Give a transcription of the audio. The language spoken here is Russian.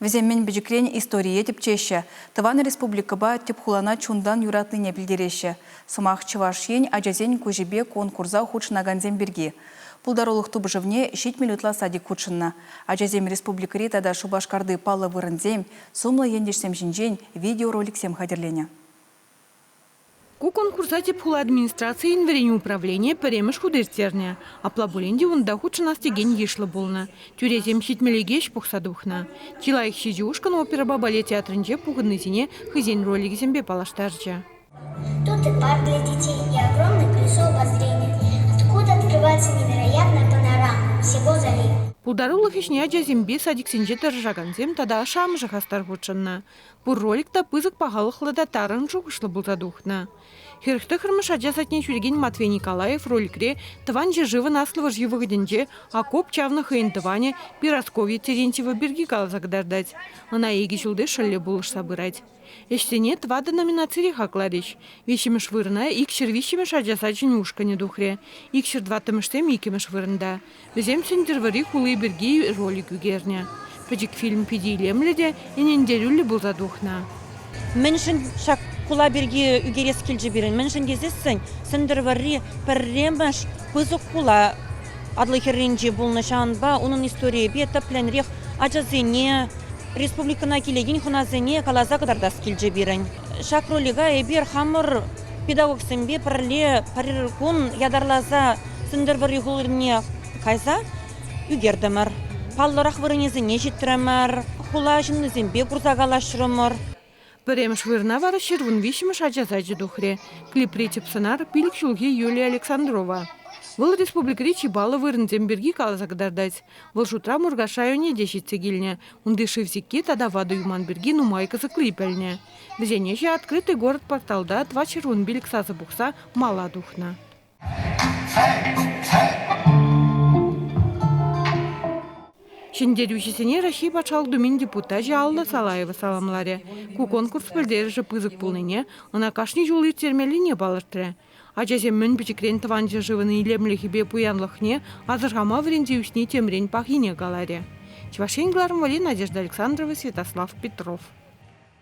Віземмен біжікрен история тіп чеші. Тыван республикаба тіп хулана чундан юратныне білдереші. Сымақ чывашен ажазен көжебе конкурза худшынаганзен берге. Пулдаролық тубжывне 6 минутла садик худшынна. Ажазем республикари тада шубашкарды палы вырынзем, сумлы ендешсем жинжен видеороликсем хадерлене. Ку конкурса тип хула администрации инверение управления перемеш худыртерне. А плабуленде унда худшына стеген ешлы болна. Тюрезем щитмелегеш пухсадухна. Тила их щизюшкан опера балет театрынже пугаднызине хызен ролики зембе палаштаржа. Тут и парк для детей, и огромное колесо обозрения. Откуда открывается невероятная панорама всего залива. Пулдарулых ишне ажазембе садик сенже тыржаганзем тада шамжы хастар худшынна. Пур роликта пызык пағалық ладатарын жуғышлы бұлтадухна. Херхты хырмыш ажазатне чүрген Матвей Николаев роликре тыван же живы наслова жывыгденже, а коп чавны хыйын тыване Пиросковье Терентьева берги калзагдардать. Она еги жылды шылле булыш сабырать. Эштене твада номинации хакладыш. Вещемеш вырна, икшер вещемеш ажазачын ушкане духре. Икшер дватымыштем икемеш вырнда. Везем сендервари хулы берги ролик үгерне. Пэджик фильм педилемледе, энендерюлі бұлзадухна. Меншін шак кула берге үгерес келжі берін. Меншін кезесін, сендервари пәрремаш пызық кула адлы херренже бұлны шанба, оның история бета пленрех ажазене, республикана келеген хуназене калаза кадарда скелжі берін. Шак ролига эбер хамыр педагог сэмбе парле париркун ядарлаза сендервари хулырне кайза үгердімір. Палларах вырынезіне жеттіремір, хула жымнызембе курзагалашырымыр. Перемеш вырна вара шервун вишемеш ажазачы духре. Клип ретеп сценар пилик шулги Юлия Александрова. Выл республикари чибалы вырынзем берги калазагдардать. Выл шутра мургашайоне дешетсе гильне. Унды шивзики тада ваду юман берги нумайкасы клипельне. Везенеже открытый город порталда два червун билик сазы бухса мала духна. Шендерюшесене Россия пачал думин депутажи Алла Салаева саламларе. Ку конкурс пөлдережі пызык пулныне, она кашни жулы термелине балыштыре. Ажазем мөн пичекрен тыванжы живыны илемлехибе пуянлыхне, азыргама вренде усне темрень пахине галаре. Чевашенгларым вали Надежда Александрова, Святослав Петров.